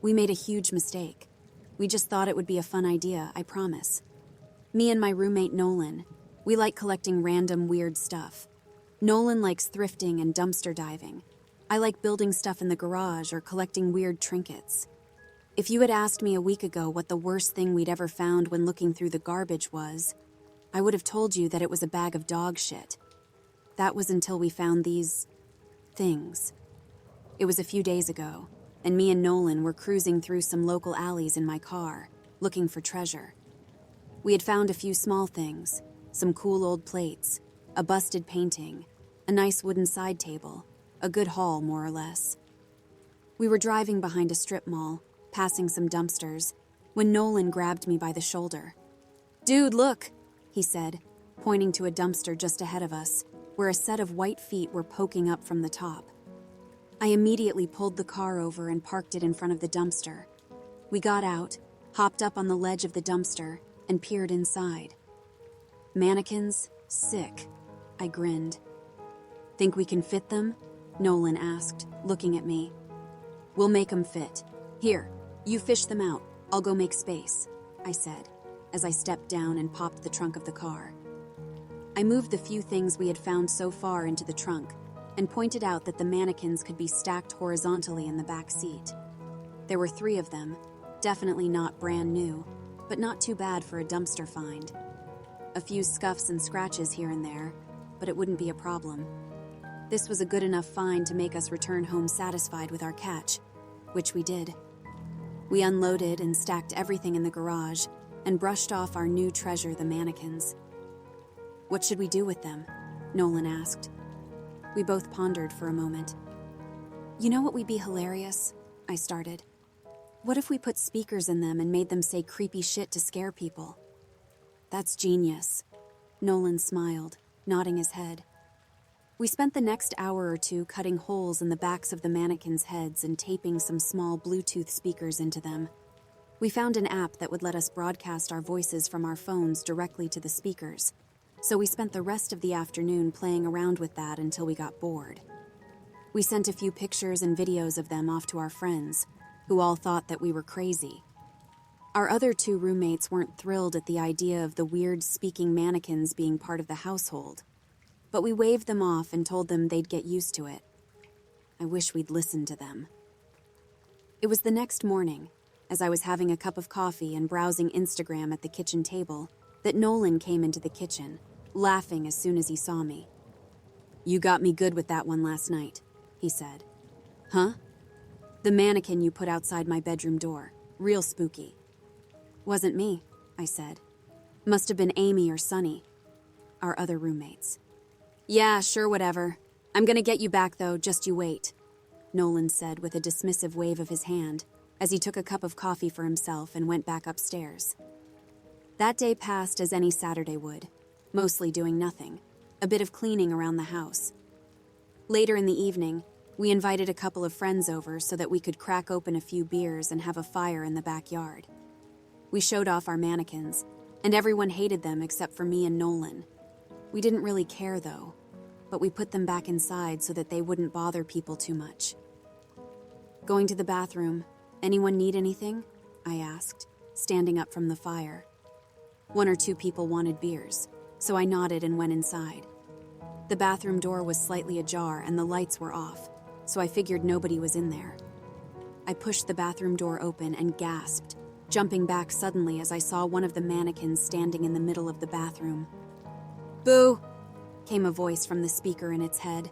We made a huge mistake. We just thought it would be a fun idea, I promise. Me and my roommate Nolan, we like collecting random weird stuff. Nolan likes thrifting and dumpster diving. I like building stuff in the garage or collecting weird trinkets. If you had asked me a week ago what the worst thing we'd ever found when looking through the garbage was, I would have told you that it was a bag of dog shit. That was until we found these things. It was a few days ago, and me and Nolan were cruising through some local alleys in my car, looking for treasure. We had found a few small things, some cool old plates, a busted painting, a nice wooden side table, a good haul more or less. We were driving behind a strip mall, passing some dumpsters, when Nolan grabbed me by the shoulder. "Dude, look," he said, pointing to a dumpster just ahead of us, where a set of white feet were poking up from the top. I immediately pulled the car over and parked it in front of the dumpster. We got out, hopped up on the ledge of the dumpster, and peered inside. Mannequins? Sick. I grinned. "Think we can fit them?" Nolan asked, looking at me. "We'll make them fit. Here, you fish them out. I'll go make space," I said, as I stepped down and popped the trunk of the car. I moved the few things we had found so far into the trunk and pointed out that the mannequins could be stacked horizontally in the back seat. There were 3 of them, definitely not brand new, but not too bad for a dumpster find. A few scuffs and scratches here and there, but it wouldn't be a problem. This was a good enough find to make us return home satisfied with our catch, which we did. We unloaded and stacked everything in the garage and brushed off our new treasure, the mannequins. "What should we do with them?" Nolan asked. We both pondered for a moment. "You know what would be hilarious?" I started. "What if we put speakers in them and made them say creepy shit to scare people?" "That's genius." Nolan smiled, nodding his head. We spent the next hour or two cutting holes in the backs of the mannequins' heads and taping some small Bluetooth speakers into them. We found an app that would let us broadcast our voices from our phones directly to the speakers, so we spent the rest of the afternoon playing around with that until we got bored. We sent a few pictures and videos of them off to our friends, who all thought that we were crazy. Our other 2 roommates weren't thrilled at the idea of the weird speaking mannequins being part of the household, but we waved them off and told them they'd get used to it. I wish we'd listened to them. It was the next morning, as I was having a cup of coffee and browsing Instagram at the kitchen table, that Nolan came into the kitchen, laughing as soon as he saw me. "You got me good with that one last night," he said. "Huh?" "The mannequin you put outside my bedroom door. Real spooky." "Wasn't me," I said. "Must have been Amy or Sunny, our other roommates." "Yeah, sure, whatever. I'm gonna get you back, though, just you wait," Nolan said with a dismissive wave of his hand, as he took a cup of coffee for himself and went back upstairs. That day passed as any Saturday would, mostly doing nothing, a bit of cleaning around the house. Later in the evening, we invited a couple of friends over so that we could crack open a few beers and have a fire in the backyard. We showed off our mannequins, and everyone hated them except for me and Nolan. We didn't really care, though, but we put them back inside so that they wouldn't bother people too much. "Going to the bathroom. Anyone need anything?" I asked, standing up from the fire. 1 or 2 people wanted beers, so I nodded and went inside. The bathroom door was slightly ajar and the lights were off, so I figured nobody was in there. I pushed the bathroom door open and gasped, jumping back suddenly as I saw one of the mannequins standing in the middle of the bathroom. "Boo!" came a voice from the speaker in its head.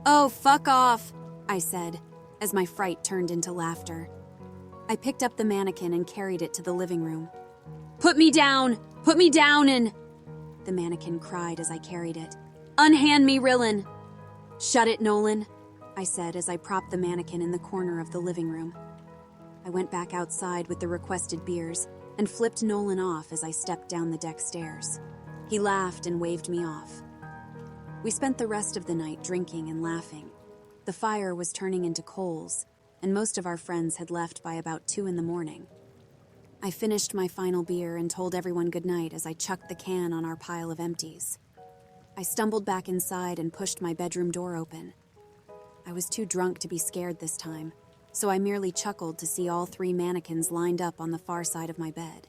"Oh, fuck off!" I said, as my fright turned into laughter. I picked up the mannequin and carried it to the living room. "Put me down! Put me down and—" the mannequin cried as I carried it. "Unhand me, Rillin!" "Shut it, Nolan," I said as I propped the mannequin in the corner of the living room. I went back outside with the requested beers and flipped Nolan off as I stepped down the deck stairs. He laughed and waved me off. We spent the rest of the night drinking and laughing. The fire was turning into coals, and most of our friends had left by about 2 in the morning. I finished my final beer and told everyone goodnight as I chucked the can on our pile of empties. I stumbled back inside and pushed my bedroom door open. I was too drunk to be scared this time, so I merely chuckled to see all 3 mannequins lined up on the far side of my bed.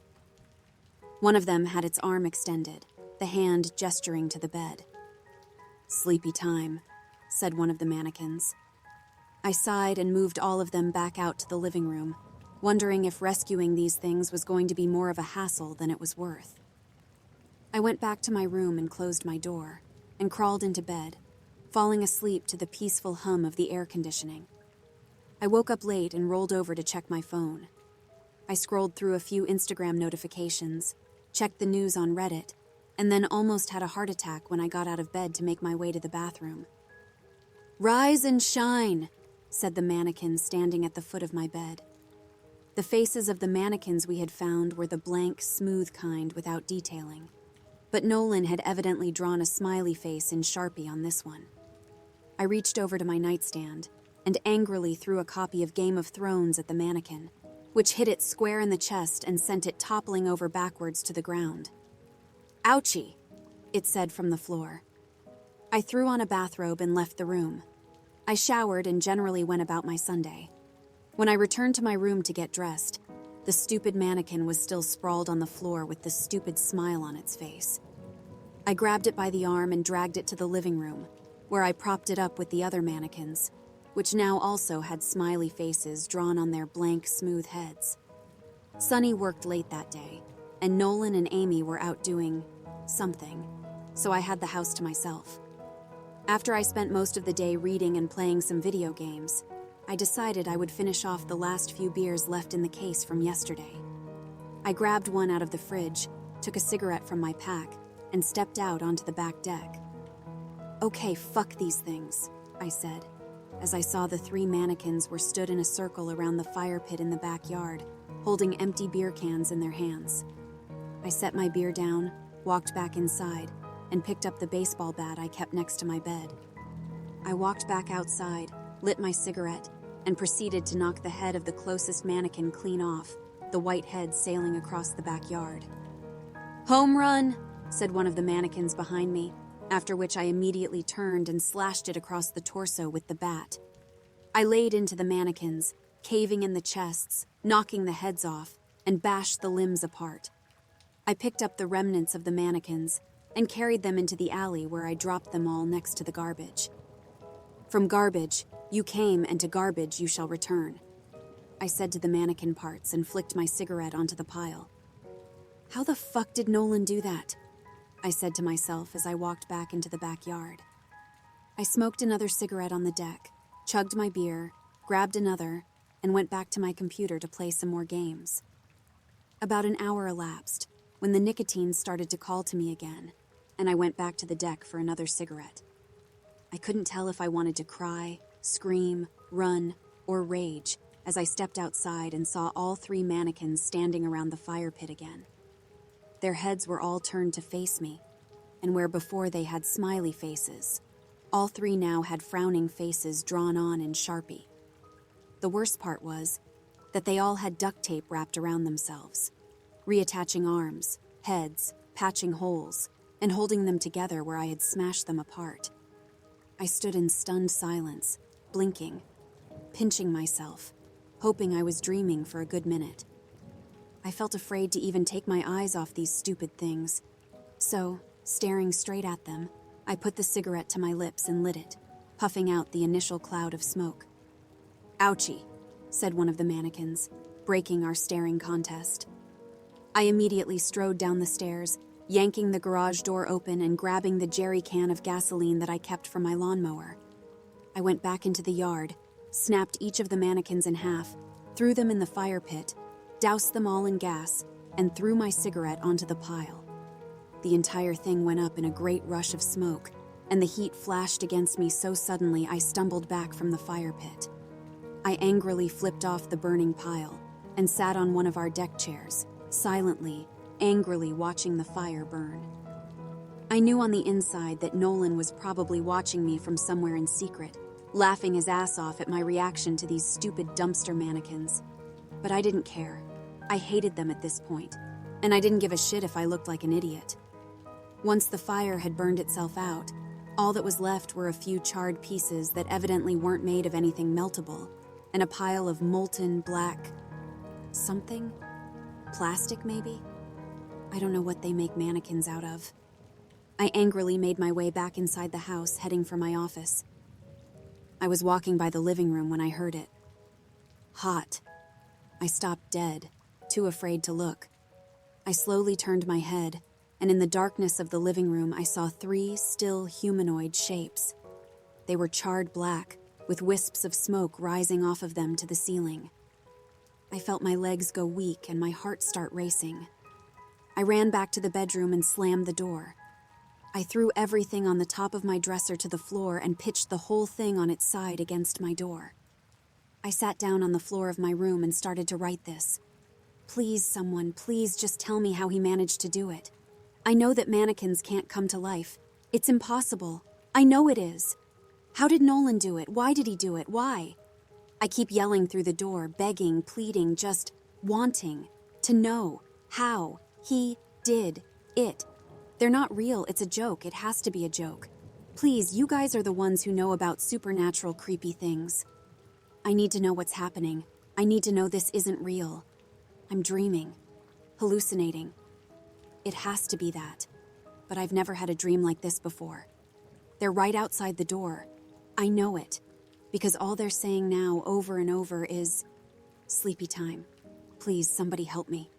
One of them had its arm extended, the hand gesturing to the bed. "Sleepy time," said one of the mannequins. I sighed and moved all of them back out to the living room, wondering if rescuing these things was going to be more of a hassle than it was worth. I went back to my room and closed my door, and crawled into bed, falling asleep to the peaceful hum of the air conditioning. I woke up late and rolled over to check my phone. I scrolled through a few Instagram notifications, checked the news on Reddit, and then almost had a heart attack when I got out of bed to make my way to the bathroom. "Rise and shine," said the mannequin standing at the foot of my bed. The faces of the mannequins we had found were the blank, smooth kind without detailing, but Nolan had evidently drawn a smiley face in Sharpie on this one. I reached over to my nightstand and angrily threw a copy of Game of Thrones at the mannequin, which hit it square in the chest and sent it toppling over backwards to the ground. "Ouchie," it said from the floor. I threw on a bathrobe and left the room. I showered and generally went about my Sunday. When I returned to my room to get dressed, the stupid mannequin was still sprawled on the floor with the stupid smile on its face. I grabbed it by the arm and dragged it to the living room, where I propped it up with the other mannequins, which now also had smiley faces drawn on their blank, smooth heads. Sunny worked late that day, and Nolan and Amy were out doing something, so I had the house to myself. After I spent most of the day reading and playing some video games, I decided I would finish off the last few beers left in the case from yesterday. I grabbed one out of the fridge, took a cigarette from my pack, and stepped out onto the back deck. "Okay, fuck these things," I said, as I saw the 3 mannequins were stood in a circle around the fire pit in the backyard, holding empty beer cans in their hands. I set my beer down, walked back inside, and picked up the baseball bat I kept next to my bed. I walked back outside, lit my cigarette, and proceeded to knock the head of the closest mannequin clean off, the white head sailing across the backyard. "Home run," said one of the mannequins behind me, after which I immediately turned and slashed it across the torso with the bat. I laid into the mannequins, caving in the chests, knocking the heads off, and bashed the limbs apart. I picked up the remnants of the mannequins and carried them into the alley where I dropped them all next to the garbage. "From garbage you came, and to garbage you shall return," I said to the mannequin parts and flicked my cigarette onto the pile. "How the fuck did Nolan do that?" I said to myself as I walked back into the backyard. I smoked another cigarette on the deck, chugged my beer, grabbed another, and went back to my computer to play some more games. About an hour elapsed when the nicotine started to call to me again, and I went back to the deck for another cigarette. I couldn't tell if I wanted to cry, scream, run, or rage as I stepped outside and saw all 3 mannequins standing around the fire pit again. Their heads were all turned to face me, and where before they had smiley faces, all 3 now had frowning faces drawn on in Sharpie. The worst part was that they all had duct tape wrapped around themselves, reattaching arms, heads, patching holes, and holding them together where I had smashed them apart. I stood in stunned silence, blinking, pinching myself, hoping I was dreaming for a good minute. I felt afraid to even take my eyes off these stupid things, so, staring straight at them, I put the cigarette to my lips and lit it, puffing out the initial cloud of smoke. "Ouchie," said one of the mannequins, breaking our staring contest. I immediately strode down the stairs, yanking the garage door open and grabbing the jerry can of gasoline that I kept for my lawnmower. I went back into the yard, snapped each of the mannequins in half, threw them in the fire pit, doused them all in gas, and threw my cigarette onto the pile. The entire thing went up in a great rush of smoke, and the heat flashed against me so suddenly I stumbled back from the fire pit. I angrily flipped off the burning pile and sat on one of our deck chairs, silently, angrily watching the fire burn. I knew on the inside that Nolan was probably watching me from somewhere in secret, laughing his ass off at my reaction to these stupid dumpster mannequins. But I didn't care. I hated them at this point, and I didn't give a shit if I looked like an idiot. Once the fire had burned itself out, all that was left were a few charred pieces that evidently weren't made of anything meltable, and a pile of molten black something? Plastic, maybe? I don't know what they make mannequins out of. I angrily made my way back inside the house, heading for my office. I was walking by the living room when I heard it. Hot. I stopped dead, too afraid to look. I slowly turned my head, and in the darkness of the living room I saw 3 still humanoid shapes. They were charred black, with wisps of smoke rising off of them to the ceiling. I felt my legs go weak and my heart start racing. I ran back to the bedroom and slammed the door. I threw everything on the top of my dresser to the floor and pitched the whole thing on its side against my door. I sat down on the floor of my room and started to write this. Please, someone, please just tell me how he managed to do it. I know that mannequins can't come to life. It's impossible. I know it is. How did Nolan do it? Why did he do it? Why? I keep yelling through the door, begging, pleading, just wanting to know how he did it. They're not real. It's a joke. It has to be a joke. Please, you guys are the ones who know about supernatural creepy things. I need to know what's happening. I need to know this isn't real. I'm dreaming, hallucinating. It has to be that. But I've never had a dream like this before. They're right outside the door. I know it, because all they're saying now over and over is, sleepy time. Please, somebody help me.